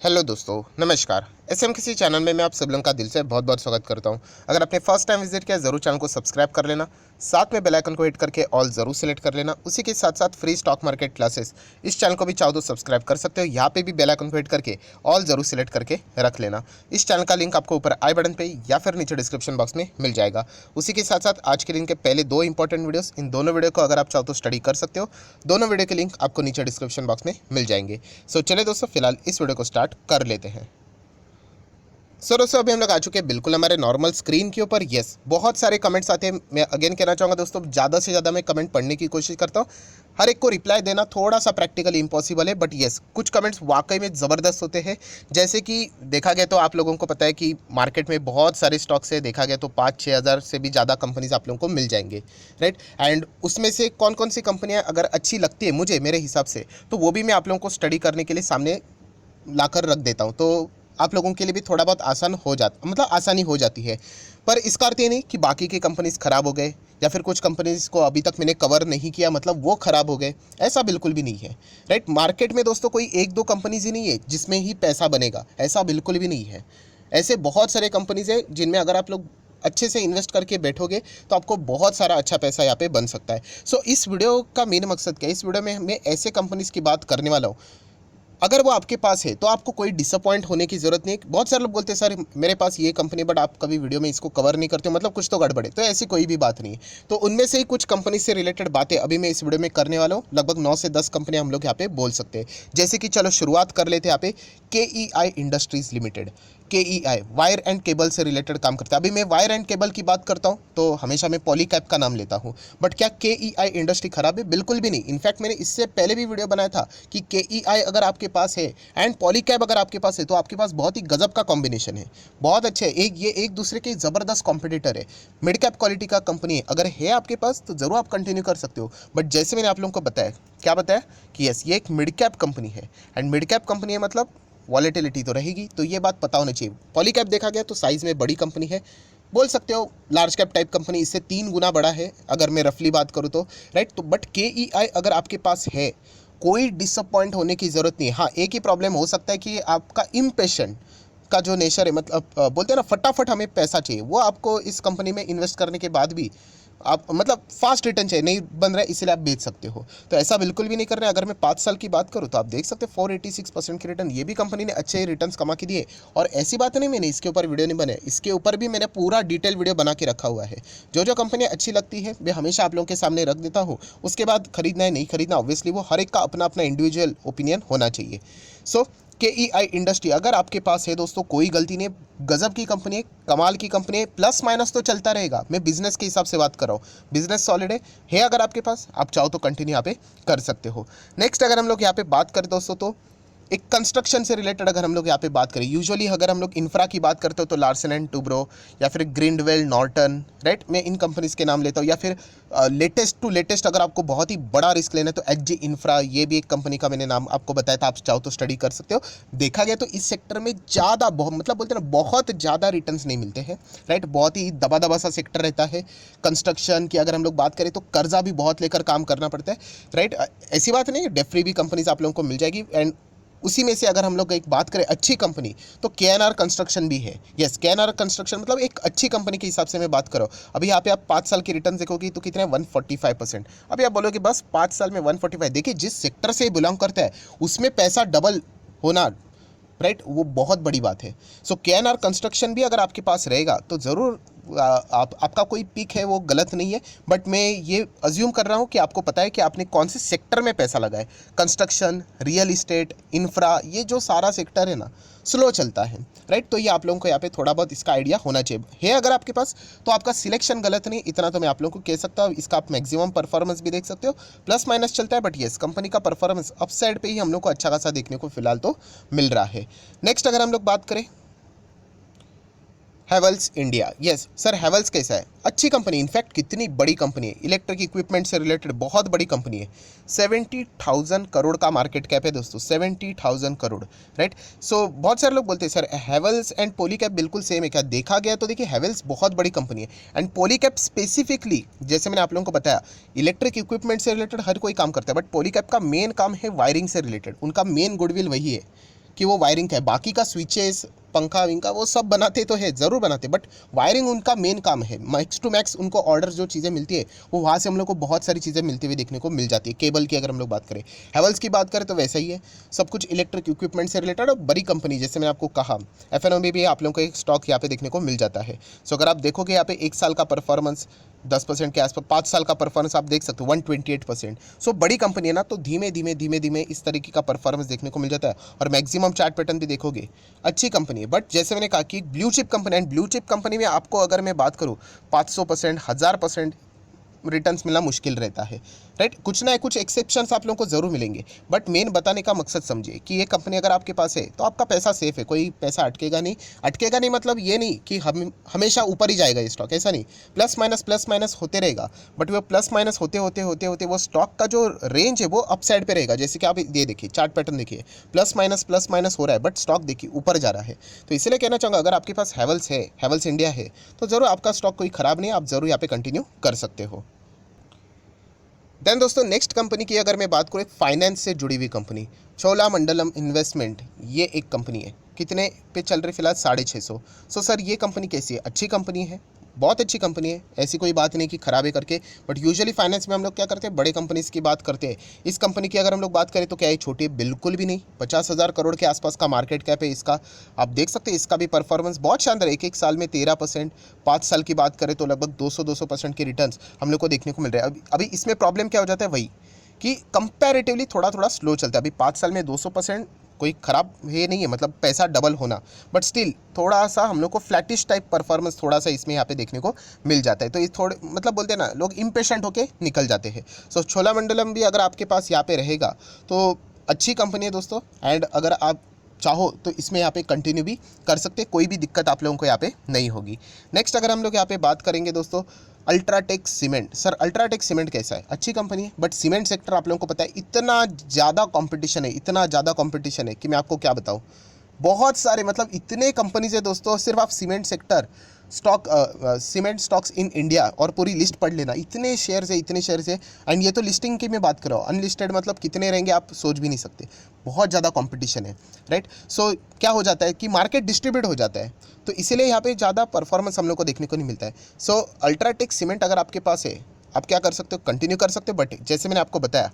Hello दोस्तों, नमस्कार। SM किसी चैनल में मैं आप सब लोगों का दिल से बहुत बहुत स्वागत करता हूं। अगर आपने फर्स्ट टाइम विजिट किया ज़रूर चैनल को सब्सक्राइब कर लेना, साथ में बेल आइकन को हिट करके ऑल ज़रूर सेलेक्ट कर लेना। उसी के साथ साथ फ्री स्टॉक मार्केट क्लासेस इस चैनल को भी चाहो तो सब्सक्राइब कर सकते हो। यहाँ पे भी बेल आइकन को हिट करके ऑल ज़रूर सेलेक्ट करके रख लेना। इस चैनल का लिंक आपको ऊपर आई बटन पर या फिर नीचे डिस्क्रिप्शन बॉक्स में मिल जाएगा। उसी के साथ साथ आज के दिन के पहले दो इंपॉर्टेंट वीडियोस, इन दोनों वीडियो को अगर आप चाहो तो स्टडी कर सकते हो। दोनों वीडियो के लिंक आपको नीचे डिस्क्रिप्शन बॉक्स में मिल जाएंगे। सो चलिए दोस्तों, फिलहाल इस वीडियो को स्टार्ट कर लेते हैं। दोस्तों अभी हम लोग आ चुके हैं बिल्कुल हमारे नॉर्मल स्क्रीन के ऊपर। यस, बहुत सारे कमेंट्स आते हैं। मैं अगेन कहना चाहूँगा दोस्तों, ज़्यादा से ज़्यादा मैं कमेंट पढ़ने की कोशिश करता हूँ। हर एक को रिप्लाई देना थोड़ा सा प्रैक्टिकली इम्पॉसिबल है, बट यस कुछ कमेंट्स वाकई में ज़बरदस्त होते हैं। जैसे कि देखा गया तो आप लोगों को पता है कि मार्केट में बहुत सारे स्टॉक्स है। देखा गया तो 5-6 हज़ार से भी ज़्यादा कंपनीज आप लोगों को मिल जाएंगे, राइट। एंड उसमें से कौन कौन सी कंपनियाँ अगर अच्छी लगती है मुझे, मेरे हिसाब से, तो वो भी मैं आप लोगों को स्टडी करने के लिए सामने लाकर रख देता हूँ। तो आप लोगों के लिए भी थोड़ा बहुत आसान हो जाता, मतलब आसानी हो जाती है। पर इसका अर्थ ये नहीं कि बाकी के कंपनीज ख़राब हो गए या फिर कुछ कंपनीज को अभी तक मैंने कवर नहीं किया मतलब वो ख़राब हो गए, ऐसा बिल्कुल भी नहीं है, राइट। मार्केट में दोस्तों कोई एक दो कंपनीज ही नहीं है जिसमें ही पैसा बनेगा, ऐसा बिल्कुल भी नहीं है। ऐसे बहुत सारे कंपनीज है जिनमें अगर आप लोग अच्छे से इन्वेस्ट करके बैठोगे तो आपको बहुत सारा अच्छा पैसा यहाँ पे बन सकता है। सो इस वीडियो का मेन मकसद क्या है, इस वीडियो में मैं ऐसे कंपनीज की बात करने वाला हूँ अगर वो आपके पास है तो आपको कोई डिसअपॉइंट होने की ज़रूरत नहीं है। बहुत सारे लोग बोलते हैं सर मेरे पास ये कंपनी, बट आप कभी वीडियो में इसको कवर नहीं करते हो, मतलब कुछ तो गड़बड़ है। तो ऐसी कोई भी बात नहीं है। तो उनमें से ही कुछ कंपनी से रिलेटेड बातें अभी मैं इस वीडियो में करने वाला हूँ। लगभग 9 से 10 कंपनियाँ हम लोग यहाँ पे बोल सकते हैं। जैसे कि चलो शुरुआत कर लेते हैं यहाँ पे KEI industries limited. KEI wire and cable से रिलेटेड काम करता है। अभी मैं वायर एंड केबल की बात करता हूँ तो हमेशा मैं पॉलीकैब का नाम लेता हूँ। बट क्या KEI इंडस्ट्री खराब है? बिल्कुल भी नहीं। इनफैक्ट मैंने इससे पहले भी वीडियो बनाया था कि KEI अगर आपके पास है एंड पॉलीकैब अगर आपके पास है तो आपके पास बहुत ही गजब का कॉम्बिनेशन है, बहुत अच्छे है। ये एक दूसरे के ज़बरदस्त कॉम्पिटिटर है, मिड कैप क्वालिटी का कंपनी है। अगर है आपके पास तो ज़रूर आप कंटिन्यू कर सकते हो। बट जैसे मैंने आप लोगों को बताया, क्या बताया कि यस ये एक मिड कैप कंपनी है। एंड मिड कैप कंपनी है मतलब वॉलेटिलिटी तो रहेगी, तो ये बात पता होनी चाहिए। पॉलीकैब देखा गया तो साइज़ में बड़ी कंपनी है, बोल सकते हो लार्ज कैप टाइप कंपनी, इससे 3 गुना बड़ा है अगर मैं रफली बात करूँ तो, राइट। तो बट KEI अगर आपके पास है, कोई डिसअपॉइंट होने की ज़रूरत नहीं है। हाँ, एक ही प्रॉब्लम हो सकता है कि आपका इम्पेशेंट का जो नेचर है, मतलब बोलते हैं ना फटाफट हमें पैसा चाहिए, वो आपको इस कंपनी में इन्वेस्ट करने के बाद भी आप मतलब फास्ट रिटर्न चाहिए, नहीं बन रहा है इसलिए आप बेच सकते हो। तो ऐसा बिल्कुल भी नहीं कर रहे हैं। अगर मैं 5 साल की बात करूँ तो आप देख सकते हैं 486% की रिटर्न, ये भी कंपनी ने अच्छे रिटर्न्स कमा के दिए। और ऐसी बात नहीं मैंने इसके ऊपर वीडियो नहीं बनाया, इसके ऊपर भी मैंने पूरा डिटेल वीडियो बना के रखा हुआ है। जो जो कंपनियाँ अच्छी लगती है मैं हमेशा आप लोगों के सामने रख देता हूँ। उसके बाद खरीदना है नहीं खरीदना ऑब्वियसली वो हर एक का अपना अपना इंडिविजुअल ओपिनियन होना चाहिए। सो KEI इंडस्ट्री अगर आपके पास है दोस्तों, कोई गलती नहीं, गजब की कंपनी है, कमाल की कंपनी है। प्लस माइनस तो चलता रहेगा, मैं बिजनेस के हिसाब से बात कर रहा हूँ। बिजनेस सॉलिड है अगर आपके पास, आप चाहो तो कंटिन्यू यहाँ पे कर सकते हो। नेक्स्ट अगर हम लोग यहाँ पे बात करें दोस्तों तो एक कंस्ट्रक्शन से रिलेटेड अगर हम लोग यहाँ पे बात करें, यूजुअली अगर हम लोग इंफ्रा की बात करते हो तो लार्सन एंड टुब्रो या फिर ग्रिंडवेल नॉर्टन, राइट। मैं इन कंपनीज के नाम लेता हूँ। या फिर लेटेस्ट टू लेटेस्ट अगर आपको बहुत ही बड़ा रिस्क लेना है तो HG इंफ्रा, ये भी एक कंपनी का मैंने नाम आपको बताया था, आप चाहो तो स्टडी कर सकते हो। देखा गया तो इस सेक्टर में ज़्यादा बहुत मतलब बोलते हैं ना बहुत ज़्यादा रिटर्न्स नहीं मिलते हैं, राइट। बहुत ही दबा दबा सा सेक्टर रहता है। कंस्ट्रक्शन की अगर हम लोग बात करें तो कर्जा भी बहुत लेकर काम करना पड़ता है, राइट। ऐसी बात नहीं है, डेट फ्री भी कंपनीज आप लोगों को मिल जाएगी। एंड उसी में से अगर हम लोग एक बात करें अच्छी कंपनी तो KNR कंस्ट्रक्शन भी है। यस, KNR कंस्ट्रक्शन मतलब एक अच्छी कंपनी के हिसाब से मैं बात करूँ। अभी यहाँ पे आप 5 साल की रिटर्न देखोगे तो कितने 145%। अभी आप बोलोगे बस 5 साल में 145, देखिए जिस सेक्टर से बिलोंग करता है उसमें पैसा डबल होना, राइट, वो बहुत बड़ी बात है। सो KNR कंस्ट्रक्शन भी अगर आपके पास रहेगा तो ज़रूर आपका कोई पिक है वो गलत नहीं है। बट मैं ये अज्यूम कर रहा हूँ कि आपको पता है कि आपने कौन से सेक्टर में पैसा लगाए। कंस्ट्रक्शन, रियल इस्टेट, इंफ्रा, ये जो सारा सेक्टर है ना स्लो चलता है, राइट। तो ये आप लोगों को यहाँ पे थोड़ा बहुत इसका आइडिया होना चाहिए है अगर आपके पास, तो आपका सिलेक्शन गलत नहीं, इतना तो मैं आप लोगों को कह सकता हूँ। इसका आप मैक्सिमम परफॉर्मेंस भी देख सकते हो, प्लस माइनस चलता है, बट येस कंपनी का परफॉर्मेंस अप साइड पे ही हम लोग को अच्छा खासा देखने को फिलहाल तो मिल रहा है। नेक्स्ट अगर हम लोग बात करें Havells India. Yes sir, Havells कैसा है? अच्छी कंपनी, इनफैक्ट कितनी बड़ी कंपनी है, इलेक्ट्रिक इक्विपमेंट से रिलेटेड बहुत बड़ी कंपनी है। 70,000 करोड़ का मार्केट कैप है दोस्तों, 70,000 करोड़, राइट। सो बहुत सारे लोग बोलते हैं सर हैवेल्स एंड पॉलीकैब बिल्कुल सेम है क्या? देखा गया तो देखिए हैवेल्स बहुत बड़ी कंपनी है एंड पॉलीकैब स्पेसिफिकली, जैसे मैंने आप लोगों को बताया, इलेक्ट्रिक इक्विपमेंट से रिलेटेड हर कोई काम करता है, बट पॉलीकैब का मेन काम है वायरिंग से रिलेटेड, उनका मेन गुडविल वही है कि वो वायरिंग का है, बाकी का स्विचेस पंखा विंखा वो सब बनाते तो है, ज़रूर बनाते, बट वायरिंग उनका मेन काम है। मैक्स टू मैक्स उनको ऑर्डर जो चीज़ें मिलती है वो वहाँ से हम लोग को बहुत सारी चीज़ें मिलती हुई देखने को मिल जाती है। केबल की अगर हम लोग बात करें, हैवेल्स की बात करें तो वैसा ही है, सब कुछ इलेक्ट्रिक इक्विपमेंट से रिलेटेड। और बड़ी कंपनी जैसे मैंने आपको कहा एफ में भी आप लोगों को एक स्टॉक यहाँ पे देखने को मिल जाता है। सो अगर आप देखोगे यहाँ पे 1 साल का परफॉर्मेंस 10% के आसपास, 5 साल का परफॉर्मेंस आप देख सकते हो 128%। सो बड़ी कंपनी है ना, तो धीमे धीमे धीमे धीमे इस तरीके का परफॉर्मेंस देखने को मिल जाता है। और मैक्सिमम चार्ट पैटर्न भी देखोगे अच्छी कंपनी है। बट जैसे मैंने कहा कि blue chip company, and blue chip company में आपको अगर मैं बात करूँ 500%, 1000% रिटर्न्स मिलना मुश्किल रहता है, राइट। कुछ ना कुछ एक्सेप्शंस आप लोगों को ज़रूर मिलेंगे, बट मेन बताने का मकसद समझिए कि ये कंपनी अगर आपके पास है तो आपका पैसा सेफ है, कोई पैसा अटकेगा नहीं। अटकेगा नहीं मतलब ये नहीं कि हम हमेशा ऊपर ही जाएगा ये स्टॉक, ऐसा नहीं, प्लस माइनस होते रहेगा। बट वो प्लस माइनस होते होते होते होते वो स्टॉक का जो रेंज है वो अप साइड पे रहेगा। जैसे कि आप ये देखिए चार्ट पैटर्न देखिए, प्लस माइनस हो रहा है, बट स्टॉक देखिए ऊपर जा रहा है। तो इसलिए कहना चाहूँगा अगर आपके पास हैवेल्स है, हैवेल्स इंडिया है, तो ज़रूर आपका स्टॉक कोई ख़राब नहीं है, आप ज़रूर यहाँ पे कंटिन्यू कर सकते हो। देन दोस्तों नेक्स्ट कंपनी की अगर मैं बात करूँ, एक फाइनेंस से जुड़ी हुई कंपनी, चोलामंडलम इन्वेस्टमेंट, ये एक कंपनी है। कितने पे चल रही फिलहाल? 650। सो सर ये कंपनी कैसी है? अच्छी कंपनी है, बहुत अच्छी कंपनी है, ऐसी कोई बात नहीं कि खराब है करके। बट यूजुअली फाइनेंस में हम लोग क्या करते हैं, बड़े कंपनीज़ की बात करते हैं। इस कंपनी की अगर हम लोग बात करें तो क्या है, छोटी है? बिल्कुल भी नहीं। 50,000 करोड़ के आसपास का मार्केट कैप है इसका। आप देख सकते हैं इसका भी परफॉर्मेंस बहुत शानदार है, एक साल में 13%, 5 साल की बात करें तो लगभग 200% के रिटर्न्स हम लोग को देखने को मिल रहा है। अभी इसमें प्रॉब्लम क्या हो जाता है, वही कि कंपैरेटिवली थोड़ा थोड़ा स्लो चलता है। अभी 5 साल में 200% कोई ख़राब ये नहीं है, मतलब पैसा डबल होना, बट स्टिल थोड़ा सा हम लोग को फ्लैटिश टाइप परफॉर्मेंस थोड़ा सा इसमें यहाँ पे देखने को मिल जाता है। तो ये थोड़े मतलब बोलते हैं ना लोग इम्पेशेंट होके निकल जाते हैं। सो छोलामंडलम भी अगर आपके पास यहाँ पे रहेगा तो अच्छी कंपनी है दोस्तों, एंड अगर आप चाहो तो इसमें यहाँ पे कंटिन्यू भी कर सकते हैं, कोई भी दिक्कत आप लोगों को यहाँ पे नहीं होगी। नेक्स्ट अगर हम लोग यहाँ पे बात करेंगे दोस्तों, UltraTech cement. Sir UltraTech cement कैसा है? अच्छी कंपनी है, बट सीमेंट सेक्टर आप लोगों को पता है इतना ज़्यादा कंपटीशन है, इतना ज़्यादा कंपटीशन है कि मैं आपको क्या बताऊँ। बहुत सारे मतलब इतने कंपनीज है दोस्तों, सिर्फ आप cement sector stock cement stocks in India और पूरी लिस्ट पढ़ लेना, इतने शेयर्स है, इतने शेयर्स है। एंड ये तो लिस्टिंग की मैं बात कर रहा हूँ, अनलिस्टेड मतलब कितने रहेंगे आप सोच भी नहीं सकते, बहुत ज़्यादा कंपटीशन है, राइट। सो क्या हो जाता है कि मार्केट डिस्ट्रीब्यूट हो जाता है, तो इसीलिए यहाँ पे ज़्यादा परफॉर्मेंस हम लोग को देखने को नहीं मिलता है। सो अल्ट्राटेक सीमेंट अगर आपके पास है, आप क्या कर सकते हो, कंटिन्यू कर सकते हो। बट जैसे मैंने आपको बताया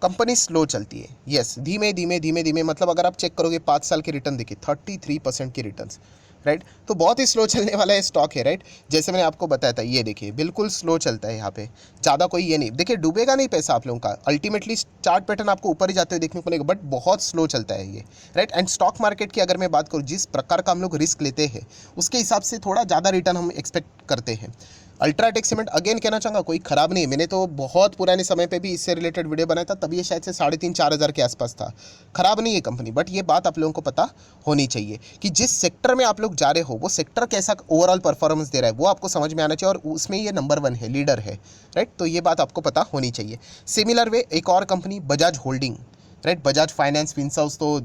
कंपनी स्लो चलती है, यस, धीमे धीमे धीमे धीमे, मतलब अगर आप चेक करोगे 5 साल के रिटर्न देखिए 33% की रिटर्न्स, राइट। तो बहुत ही स्लो चलने वाला है स्टॉक है, राइट। जैसे मैंने आपको बताया था, ये देखिए बिल्कुल स्लो चलता है यहाँ पे, ज़्यादा कोई ये नहीं, देखिए डूबेगा नहीं पैसा आप लोगों का, अल्टीमेटली चार्ट पैटर्न आपको ऊपर ही जाते हुए देखने को मिलेगा, बट बहुत स्लो चलता है ये, राइट। एंड स्टॉक मार्केट की अगर मैं बात करूँ, जिस प्रकार का हम लोग रिस्क लेते हैं उसके हिसाब से थोड़ा ज़्यादा रिटर्न हम एक्सपेक्ट करते हैं। अल्ट्राटेक सीमेंट अगेन कहना चाहूँगा कोई ख़राब नहीं है, मैंने तो बहुत पुराने समय पे भी इससे रिलेटेड वीडियो बनाया था, तब ये शायद से 3,500-4 हज़ार के आसपास था। ख़राब नहीं है कंपनी, बट ये बात आप लोगों को पता होनी चाहिए कि जिस सेक्टर में आप लोग जा रहे हो वो सेक्टर कैसा ओवरऑल परफॉर्मेंस दे रहा है वो आपको समझ में आना चाहिए, और उसमें ये नंबर 1 है, लीडर है, राइट। तो ये बात आपको पता होनी चाहिए। सिमिलर वे एक और company Bajaj holding, right, Bajaj finance Finservs तो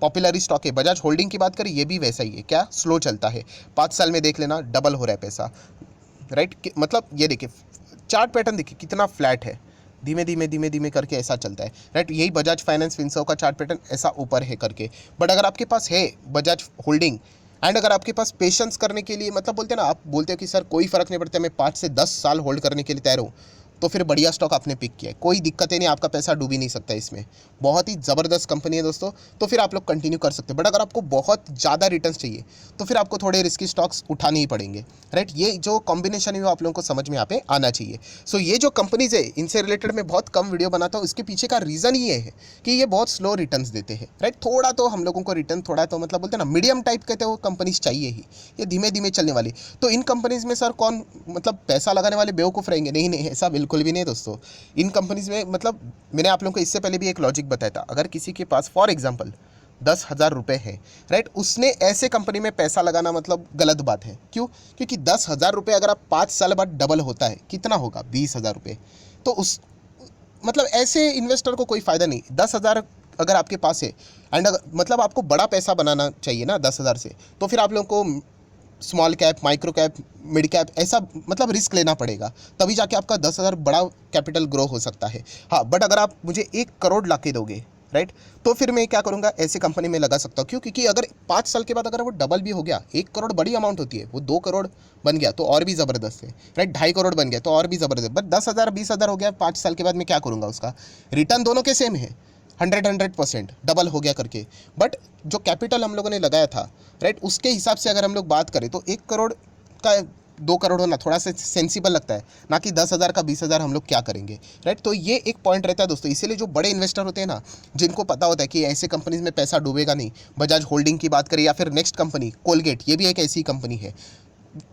पॉपुलर स्टॉक है। बजाज होल्डिंग की बात करें, ये भी वैसा ही है, क्या स्लो चलता है, 5 साल में देख लेना डबल हो रहा है पैसा, राइट। मतलब ये देखिए चार्ट पैटर्न देखिए कितना फ्लैट है, धीमे धीमे धीमे धीमे करके ऐसा चलता है, राइट। यही बजाज फाइनेंस फिनसर्व का चार्ट पैटर्न ऐसा ऊपर है करके। बट अगर आपके पास है बजाज होल्डिंग, एंड अगर आपके पास पेशेंस करने के लिए, मतलब बोलते हैं ना, आप बोलते हो कि सर कोई फ़र्क नहीं पड़ता, मैं 5 से 10 साल होल्ड करने के लिए तैयार हूँ, तो फिर बढ़िया स्टॉक आपने पिक किया है, कोई दिक्कतें नहीं, आपका पैसा डूब ही नहीं सकता इसमें, बहुत ही ज़बरदस्त कंपनी है दोस्तों। तो फिर आप लोग कंटिन्यू कर सकते हैं। बट अगर आपको बहुत ज़्यादा रिटर्न्स चाहिए तो फिर आपको थोड़े रिस्की स्टॉक्स उठाने ही पड़ेंगे, राइट। ये जो कॉम्बिनेशन है वो आप लोगों को समझ में यहाँ पे आना चाहिए। सो ये जो कंपनीज है इनसे रिलेटेड मैं बहुत कम वीडियो बनाता हूँ, इसके पीछे का रीज़न ये है कि ये बहुत स्लो रिटर्न्स देते हैं, राइट। थोड़ा तो हम लोगों को रिटर्न, थोड़ा तो मतलब बोलते हैं ना मीडियम टाइप के, तो वो कंपनीज चाहिए ही, ये धीमे धीमे चलने वाली। तो इन कंपनीज में सर कौन मतलब पैसा लगाने वाले बेवकूफ़ रहेंगे? नहीं नहीं, ऐसा बिल्कुल भी नहीं दोस्तों। इन कंपनीज में मतलब मैंने आप लोगों को इससे पहले भी एक लॉजिक बताया था, अगर किसी के पास फॉर एग्जांपल 10,000 रुपये है, राइट, उसने ऐसे कंपनी में पैसा लगाना मतलब गलत बात है। क्यों? क्योंकि 10,000 रुपये अगर आप 5 साल बाद डबल होता है, कितना होगा? 20,000 रुपये। तो उस मतलब ऐसे इन्वेस्टर को कोई फ़ायदा नहीं। 10,000 अगर आपके पास है, एंड मतलब आपको बड़ा पैसा बनाना चाहिए ना 10,000 से, तो फिर आप लोगों को small cap, micro cap, mid cap, ऐसा मतलब रिस्क लेना पड़ेगा, तभी जाके आपका 10,000 बड़ा कैपिटल ग्रो हो सकता है। हाँ, बट अगर आप मुझे 1 करोड़ ला के दोगे, राइट। तो फिर मैं क्या करूँगा, ऐसी कंपनी में लगा सकता हूँ। क्यों? क्योंकि अगर 5 साल के बाद अगर वो डबल भी हो गया, 1 करोड़ बड़ी अमाउंट होती है, वो 2 करोड़ बन गया तो और भी ज़बरदस्त है, राइट। 2.5 करोड़ बन गया तो और भी ज़बरदस्त। बट 10,000 20,000 हो गया 5 साल के बाद, मैं क्या करूँगा? उसका रिटर्न दोनों के सेम है, 100% डबल हो गया करके। बट जो कैपिटल हम लोगों ने लगाया था, राइट, उसके हिसाब से अगर हम लोग बात करें तो 1 करोड़ का 2 करोड़ होना थोड़ा सा सेंसिबल लगता है, ना कि 10,000 का 20,000 हम लोग क्या करेंगे, राइट। तो ये एक पॉइंट रहता है दोस्तों। इसीलिए जो बड़े इन्वेस्टर होते हैं ना, जिनको पता होता है कि ऐसे कंपनीज में पैसा डूबेगा नहीं, बजाज होल्डिंग की बात करें या फिर नेक्स्ट कंपनी कोलगेट, ये भी एक ऐसी कंपनी है,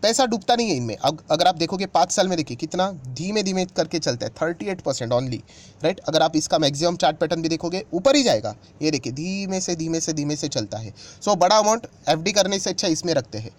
पैसा डूबता नहीं है इनमें। अब अगर आप देखोगे 5 साल में, देखिए कितना धीमे धीमे करके चलता है, 38% ओनली, राइट। अगर आप इसका मैक्सिमम चार्ट पैटर्न भी देखोगे, ऊपर ही जाएगा। ये देखिए धीमे से धीमे से धीमे से चलता है। सो बड़ा अमाउंट एफडी करने से अच्छा इसमें रखते हैं।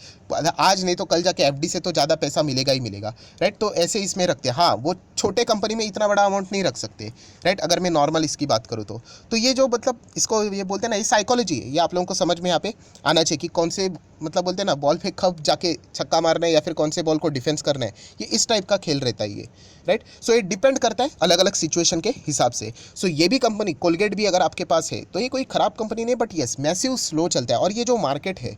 आज नहीं तो कल जाके एफडी से तो ज़्यादा पैसा मिलेगा ही मिलेगा, राइट। तो ऐसे इसमें रखते हैं। हाँ, वो छोटे कंपनी में इतना बड़ा अमाउंट नहीं रख सकते, राइट। अगर मैं नॉर्मल इसकी बात करूँ तो ये जो मतलब इसको ये बोलते हैं ना, ये साइकोलॉजी है, ये आप लोगों को समझ में यहाँ पे आना चाहिए कि कौन से मतलब बोलते हैं ना, बॉल पे कब जाके छक्का मारना है या फिर कौन से बॉल को डिफेंस करना है, ये इस टाइप का खेल रहता है ये, राइट। सो ये डिपेंड करता है अलग अलग सिचुएशन के हिसाब से। सो ये भी कंपनी कोलगेट भी अगर आपके पास है तो ये कोई ख़राब कंपनी नहीं, बट यस मैसिव स्लो चलता है। और ये जो मार्केट है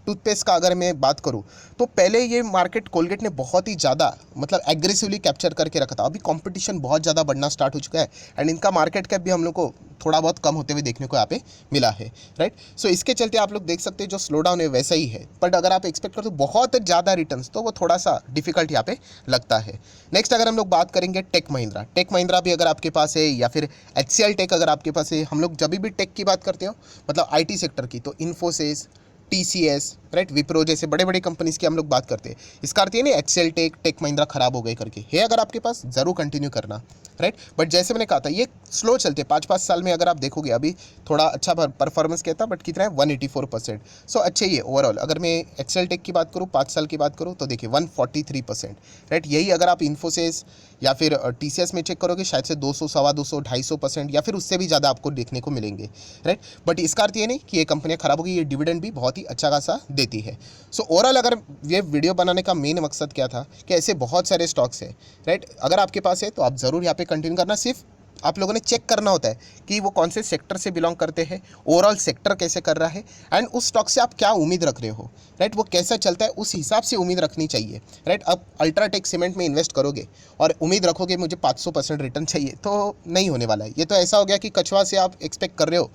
टूथपेस्ट का, अगर मैं बात करूं तो पहले ये मार्केट कोलगेट ने बहुत ही ज़्यादा मतलब एग्रेसिवली कैप्चर करके रखा था। अभी कंपटीशन बहुत ज़्यादा बढ़ना स्टार्ट हो चुका है एंड इनका मार्केट कैप भी हम लोग को थोड़ा बहुत कम होते हुए देखने को यहाँ पे मिला है, राइट। सो इसके चलते आप लोग देख सकते हैं जो स्लो डाउन है वैसा ही है। बट अगर आप एक्सपेक्ट करते हो बहुत ज़्यादा रिटर्न्स, तो वो थोड़ा सा डिफिकल्ट यहाँ पे लगता है। नेक्स्ट अगर हम लोग बात करेंगे टेक महिंद्रा भी अगर आपके पास है, या फिर HCL टेक अगर आपके पास है। हम लोग जब भी टेक की बात करते हो मतलब IT सेक्टर की, तो इन्फोसिस, TCS, राइट, विप्रो जैसे बड़े बड़े कंपनीज की हम लोग बात करते हैं। इसका अर्थ ये नहीं HCL टेक महिंद्रा खराब हो गए करके है। अगर आपके पास ज़रूर कंटिन्यू करना, राइट। बट जैसे मैंने कहा था ये स्लो चलते, 5-5 साल में अगर आप देखोगे अभी थोड़ा अच्छा परफॉर्मेंस कहता, बट कितना है 184%। सो अच्छे ही है ओवरऑल। अगर मैं HCL टेक की बात करूँ 5 साल की बात करूँ तो देखिए 143%, राइट। यही अगर आप इन्फोसिस या फिर TCS में चेक करोगे शायद से 200, 250, 250% या फिर उससे भी ज़्यादा आपको देखने को मिलेंगे, राइट। बट इसका अर्थ ये नहीं कि ये कंपनियाँ खराब होगी, ये डिविडेंड भी बहुत ही अच्छा खासा देती है। सो ओवरऑल अगर ये वीडियो बनाने का मेन मकसद क्या था कि ऐसे बहुत सारे स्टॉक्स हैं, राइट। अगर आपके पास है तो आप ज़रूर यहाँ पे कंटिन्यू करना। सिर्फ आप लोगों ने चेक करना होता है कि वो कौन से सेक्टर से बिलोंग करते हैं, ओवरऑल सेक्टर कैसे कर रहा है, एंड उस स्टॉक से आप क्या उम्मीद रख रहे हो, राइट। वो कैसा चलता है उस हिसाब से उम्मीद रखनी चाहिए, राइट। अब अल्ट्राटेक सीमेंट में इन्वेस्ट करोगे और उम्मीद रखोगे मुझे 500% रिटर्न चाहिए, तो नहीं होने वाला है। ये तो ऐसा हो गया कि कछुआ से आप एक्सपेक्ट कर रहे हो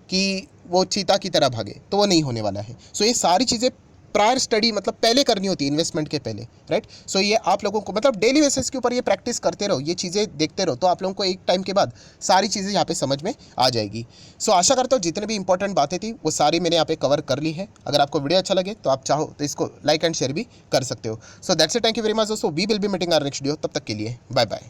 कि वो चीता की तरह भागे, तो वो नहीं होने वाला है। सो ये सारी चीज़ें प्रायर स्टडी मतलब पहले करनी होती है, इन्वेस्टमेंट के पहले, राइट। सो ये आप लोगों को मतलब डेली बेसिस के ऊपर ये प्रैक्टिस करते रहो, ये चीज़ें देखते रहो, तो आप लोगों को एक टाइम के बाद सारी चीज़ें यहाँ पे समझ में आ जाएगी। सो आशा करता हूँ जितने भी इंपॉर्टेंट बातें थी वो सारी मैंने यहाँ पे कवर कर ली है। अगर आपको वीडियो अच्छा लगे तो आप चाहो तो इसको लाइक एंड शेयर भी कर सकते हो। So that's it, thank you very much दोस्तों। We will be meeting our next video. तब तक के लिए बाय बाय।